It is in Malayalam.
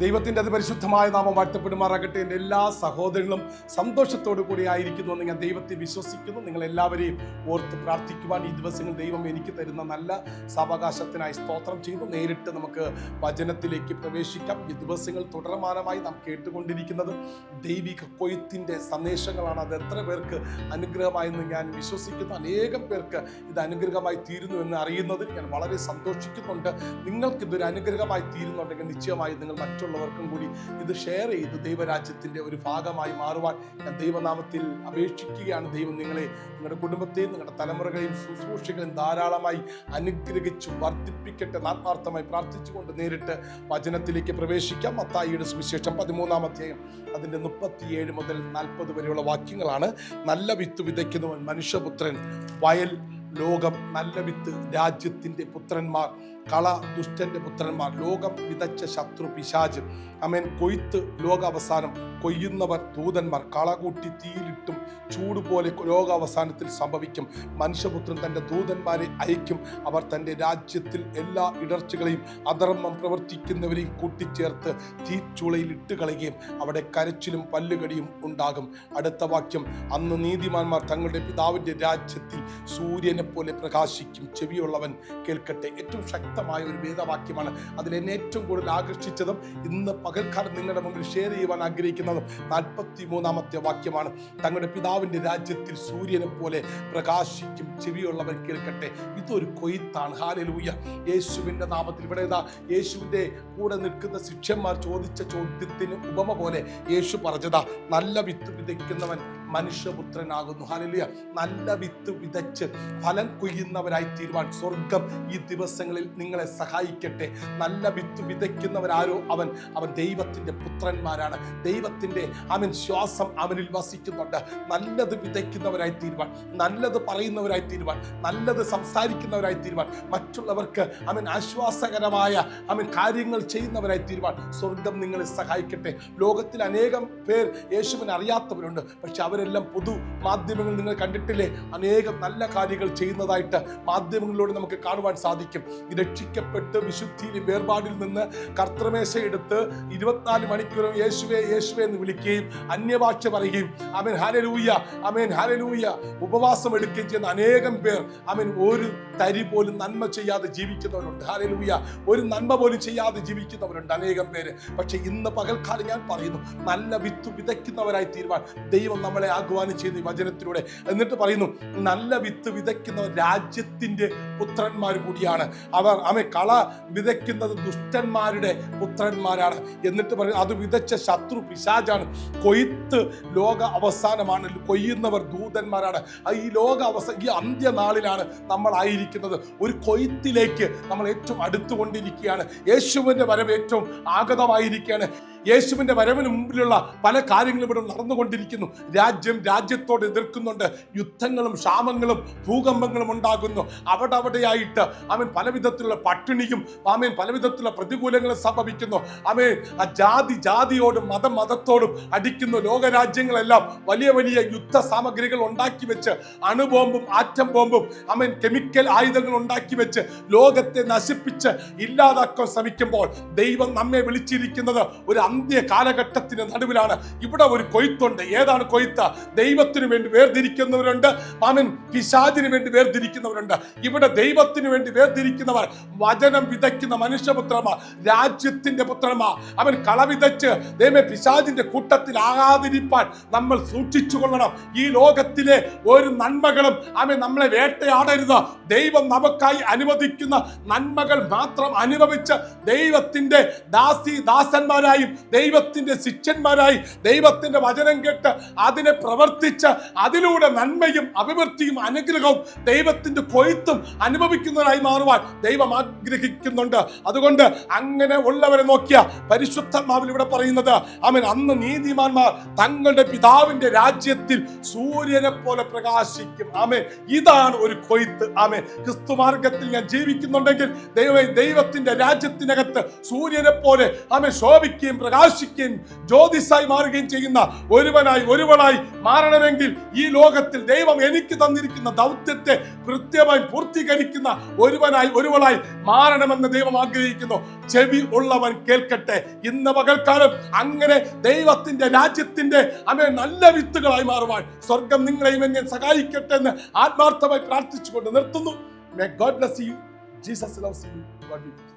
ദൈവത്തിൻ്റെ അതിപരിശുദ്ധമായ നാമം വാഴ്ത്തപ്പെടുമാറാകട്ടെ. എൻ്റെ എല്ലാ സഹോദരങ്ങളും സന്തോഷത്തോടു കൂടി ആയിരിക്കുന്നു എന്ന് ഞാൻ ദൈവത്തെ വിശ്വസിക്കുന്നു. നിങ്ങളെല്ലാവരെയും ഓർത്ത് പ്രാർത്ഥിക്കുവാൻ ഈ ദിവസങ്ങൾ ദൈവം എനിക്ക് തരുന്ന നല്ല സാവകാശത്തിനായി സ്തോത്രം ചെയ്യുന്നു. നേരിട്ട് നമുക്ക് വചനത്തിലേക്ക് പ്രവേശിക്കാം. ഈ ദിവസങ്ങൾ തുടർമാനമായി നാം കേട്ടുകൊണ്ടിരിക്കുന്നത് ദൈവിക കൊയ്ത്തിൻ്റെ സന്ദേശങ്ങളാണ്. അത് എത്ര പേർക്ക് അനുഗ്രഹമായെന്ന് ഞാൻ വിശ്വസിക്കുന്നു. അനേകം പേർക്ക് ഇത് അനുഗ്രഹമായി തീരുന്നു എന്ന് അറിയുന്നതിൽ ഞാൻ വളരെ സന്തോഷിക്കുന്നുണ്ട്. നിങ്ങൾക്കിതൊരു അനുഗ്രഹമായി തീരുന്നുണ്ടെങ്കിൽ നിശ്ചയമായി നിങ്ങൾ മറ്റുള്ളവർക്കും കൂടി ഇത് ഷെയർ ചെയ്ത് ദൈവരാജ്യത്തിൻ്റെ ഒരു ഭാഗമായി മാറുവാൻ ഞാൻ ദൈവനാമത്തിൽ അപേക്ഷിക്കുകയാണ്. ദൈവം നിങ്ങളെ, നിങ്ങളുടെ കുടുംബത്തെയും നിങ്ങളുടെ തലമുറകളെയും ശുശ്രൂഷകളെയും ധാരാളമായി അനുഗ്രഹിച്ചു വർദ്ധിപ്പിക്കട്ടെ. ആത്മാർത്ഥമായി പ്രാർത്ഥിച്ചുകൊണ്ട് നേരിട്ട് വചനത്തിലേക്ക് പ്രവേശിക്കാം. മത്തായിയുടെ സുവിശേഷം 13-ാം അധ്യായം അതിൻ്റെ 37 മുതൽ 40 വരെയുള്ള വാക്യങ്ങളാണ്. നല്ല വിത്ത് വിതയ്ക്കുന്നവൻ മനുഷ്യപുത്രൻ, വയൽ ലോകം, നല്ല വിത്ത് രാജ്യത്തിൻ്റെ പുത്രന്മാർ, കള ദുഷ്ടന്റെ പുത്രന്മാർ, ലോകം വിതച്ച ശത്രു പിശാച്. അമേൻ. കൊയ്ത്ത് ലോകാവസാനം, കൊയ്യുന്നവർ ദൂതന്മാർ. കള കൂട്ടി തീയിലിട്ടും ചൂടുപോലെ ലോകാവസാനത്തിൽ സംഭവിക്കും. മനുഷ്യപുത്രൻ തൻ്റെ ദൂതന്മാരെ അയക്കും. അവർ തൻ്റെ രാജ്യത്തിൽ എല്ലാ ഇടർച്ചകളെയും അധർമ്മം പ്രവർത്തിക്കുന്നവരെയും കൂട്ടിച്ചേർത്ത് തീച്ചുളയിൽ ഇട്ട് കളയുകയും അവിടെ കരച്ചിലും പല്ലുകടിയും ഉണ്ടാകും. അടുത്ത വാക്യം, അന്ന് നീതിമാന്മാർ തങ്ങളുടെ പിതാവിൻ്റെ രാജ്യത്തിൽ സൂര്യനെ പോലെ പ്രകാശിക്കും. ചെവിയുള്ളവൻ കേൾക്കട്ടെ. ഏറ്റവും ശക്തമായ ഒരു വേദവാക്യമാണ്. അതിലെന്നെ ഏറ്റവും കൂടുതൽ ആകർഷിച്ചതും ഇന്ന് പകൽക്കാലം നിങ്ങളുടെ മുമ്പിൽ ഷെയർ ചെയ്യുവാൻ ആഗ്രഹിക്കുന്നതും 43-ാമത്തെ വാക്യമാണ്. തങ്ങളുടെ പിതാവിൻ്റെ രാജ്യത്തിൽ സൂര്യനെ പോലെ പ്രകാശിക്കും. ചെവിയുള്ളവൻ കേൾക്കട്ടെ. ഇതൊരു കൊയ്ത്താണ്. ഹല്ലേലൂയ. യേശുവിൻ്റെ നാമത്തിൽ ഇവിടെ യേശുവിൻ്റെ കൂടെ നിൽക്കുന്ന ശിഷ്യന്മാർ ചോദിച്ച ചോദ്യത്തിന് ഉപമ പോലെ യേശു പറഞ്ഞതാ, നല്ല വിത്ത് വിതയ്ക്കുന്നവൻ മനുഷ്യപുത്രനാകുന്നു. ഹല്ലേലൂയ. നല്ല വിത്ത് വിതച്ച് ഫലം കൊയ്യുന്നവരായി തീരുവാൻ സ്വർഗം ഈ ദിവസങ്ങളിൽ നിങ്ങളെ സഹായിക്കട്ടെ. നല്ല വിത്ത് വിതയ്ക്കുന്നവരാരോ അവൻ ദൈവത്തിൻ്റെ പുത്രന്മാരാണ്. ദൈവത്തിൻ്റെ ശ്വാസം അവനിൽ വസിക്കുന്നുണ്ട്. നല്ലത് വിതയ്ക്കുന്നവരായി തീരുവാൻ, നല്ലത് പറയുന്നവരായി തീരുവാൻ, നല്ലത് സംസാരിക്കുന്നവരായി തീരുവാൻ, മറ്റുള്ളവർക്ക് ആശ്വാസകരമായ കാര്യങ്ങൾ ചെയ്യുന്നവരായി തീരുവാൻ സ്വർഗം നിങ്ങളെ സഹായിക്കട്ടെ. ലോകത്തിൽ അനേകം പേർ യേശുവിനെ അറിയാത്തവരുണ്ട്. പക്ഷെ അവരെല്ലാം പൊതു മാധ്യമങ്ങൾ നിങ്ങൾ കണ്ടിട്ടില്ലേ? അനേകം നല്ല കാര്യങ്ങൾ ചെയ്യുന്നതായിട്ട് മാധ്യമങ്ങളിലൂടെ നമുക്ക് കാണുവാൻ സാധിക്കും. രക്ഷിക്കപ്പെട്ട് വിശുദ്ധിയിലും വേർപാടിൽ നിന്ന് കർത്തൃമേശ എടുത്ത് 24 മണിക്കൂറും യേശുവേ യേശുവേ എന്ന് വിളിക്കുകയും അന്യഭാഷ പറയുകയും ആമേൻ ഹല്ലേലൂയ ആമേൻ ഹല്ലേലൂയ ഉപവാസം എടുക്കുകയും ചെയ്യുന്ന അനേകം പേർ ഒരു തരി പോലും നന്മ ചെയ്യാതെ ജീവിക്കുന്നവരുണ്ട്. ഹല്ലേലൂയ. ഒരു നന്മ പോലും ചെയ്യാതെ ജീവിക്കുന്നവരുണ്ട് അനേകം പേര്. പക്ഷെ ഇന്ന് പകൽക്കാലം ഞാൻ പറയുന്നു, നല്ല വിത്ത് വിതയ്ക്കുന്നവരായി തീരുവാൻ ദൈവം നമ്മളെ ആഹ്വാനം ചെയ്യുന്ന ഈ വചനത്തിലൂടെ. എന്നിട്ട് പറയുന്നു, നല്ല വിത്ത് വിതയ്ക്കുന്നവർ രാജ്യത്തിൻ്റെ പുത്രന്മാർ കൂടിയാണ്. അവർ കള വിതയ്ക്കുന്നത് ദുഷ്ടന്മാരുടെ പുത്രന്മാരാണ്. എന്നിട്ട് പറയുന്നു, അത് വിതച്ച ശത്രു പിശാചാണ്. കൊയ്ത്ത് ലോക അവസാനമാണ്. കൊയ്യുന്നവർ ദൂതന്മാരാണ്. ഈ ഈ അന്ത്യനാളിലാണ് നമ്മൾ ആയിരിക്കുന്നത്. ഒരു കൊയ്ത്തിലേക്ക് നമ്മൾ ഏറ്റവും അടുത്തുകൊണ്ടിരിക്കുകയാണ്. യേശുവിൻ്റെ വരവ് ഏറ്റവും ആഗതമായിരിക്കുകയാണ്. യേശുവിൻ്റെ വരവിന് മുമ്പിലുള്ള പല കാര്യങ്ങളും ഇവിടെ നടന്നുകൊണ്ടിരിക്കുന്നു. രാജ്യം രാജ്യത്തോട് എതിർക്കുന്നുണ്ട്. യുദ്ധങ്ങളും ക്ഷാമങ്ങളും ഭൂകമ്പങ്ങളും ഉണ്ടാകുന്നു. അവിടെയായിട്ട് പല വിധത്തിലുള്ള പട്ടിണിയും പല വിധത്തിലുള്ള പ്രതികൂലങ്ങളും സംഭവിക്കുന്നു. ജാതിയോടും മതത്തോടും അടിക്കുന്നു. ലോകരാജ്യങ്ങളെല്ലാം വലിയ വലിയ യുദ്ധ സാമഗ്രികൾ ഉണ്ടാക്കി വെച്ച്, അണുബോംബും ആറ്റം ബോംബും കെമിക്കൽ ആയുധങ്ങൾ ഉണ്ടാക്കി വെച്ച് ലോകത്തെ നശിപ്പിച്ച് ഇല്ലാതാക്കാൻ ശ്രമിക്കുമ്പോൾ ദൈവം നമ്മെ വിളിച്ചിരിക്കുന്നത് ഒരു അന്ത്യ കാലഘട്ടത്തിന് നടുവിലാണ്. ഇവിടെ ഒരു കൊയ്ത്തുണ്ട്. ഏതാണ് കൊയ്ത്ത്? ദൈവത്തിന് വേണ്ടി വേർതിരിക്കുന്നവരുണ്ട്, പിശാചിന് വേണ്ടി വേർതിരിക്കുന്നവരുണ്ട്. ഇവിടെ ദൈവത്തിന് വേണ്ടി വേർതിരിക്കുന്നവർ വചനം വിതയ്ക്കുന്ന മനുഷ്യപുത്രന്മാർ, രാജ്യത്തിന്റെ പുത്രന്മാർ. കള വിതച്ച് പിശാചിന്റെ കൂട്ടത്തിൽ ആകാതിരിപ്പാൻ നമ്മൾ സൂക്ഷിച്ചു കൊള്ളണം. ഈ ലോകത്തിലെ ഒരു നന്മകളും നമ്മളെ വേട്ടയാടരുത്. ദൈവം നമുക്കായി അനുവദിക്കുന്ന നന്മകൾ മാത്രം അനുഭവിച്ച് ദൈവത്തിന്റെ ദാസന്മാരായും ദൈവത്തിന്റെ ശിഷ്യന്മാരായി ദൈവത്തിന്റെ വചനം കേട്ട് അതിനെ പ്രവർത്തിച്ച് അതിലൂടെ നന്മയും അഭിവൃദ്ധിയും അനുഗ്രഹവും ദൈവത്തിന്റെ കൊയ്ത്തും അനുഭവിക്കുന്നവരായി മാറുവാൻ ദൈവം ആഗ്രഹിക്കുന്നുണ്ട്. അതുകൊണ്ട് അങ്ങനെ ഉള്ളവരെ നോക്കിയ പരിശുദ്ധാത്മാവിൽ ഇവിടെ പറയുന്നത്, അന്ന് നീതിമാന്മാർ തങ്ങളുടെ പിതാവിന്റെ രാജ്യത്തിൽ സൂര്യനെ പോലെ പ്രകാശിക്കും. ഇതാണ് ഒരു കൊയ്ത്ത്. ക്രിസ്തുമാർഗത്തിൽ ഞാൻ ജീവിക്കുന്നുണ്ടെങ്കിൽ ദൈവത്തിന്റെ രാജ്യത്തിനകത്ത് സൂര്യനെ പോലെ ശോഭിക്കുകയും പ്രകാശിക്കുകയും ജ്യോതിസായി മാറുകയും ചെയ്യുന്ന ഒരുവനായി മാറണമെങ്കിൽ ഈ ലോകത്തിൽ ദൈവം എനിക്ക് തന്നിരിക്കുന്ന ദൗത്യത്തെ കൃത്യമായി പൂർത്തീകരിച്ച് സ്വീകരിക്കുന്ന ഒരുവളായി മാറണമെന്ന് ദൈവം ആഗ്രഹിക്കുന്നു. ചെവി ഉള്ളവൻ കേൾക്കട്ടെ. ഇന്ന് പകൽക്കാലം അങ്ങനെ ദൈവത്തിന്റെ രാജ്യത്തിന്റെ നല്ല വിത്തുകളായി മാറുവാൻ സ്വർഗം നിങ്ങളെയും എന്നെ സഹായിക്കട്ടെ എന്ന് ആത്മാർത്ഥമായി പ്രാർത്ഥിച്ചുകൊണ്ട് നിർത്തുന്നു. May God bless you. Jesus loves you. God bless you.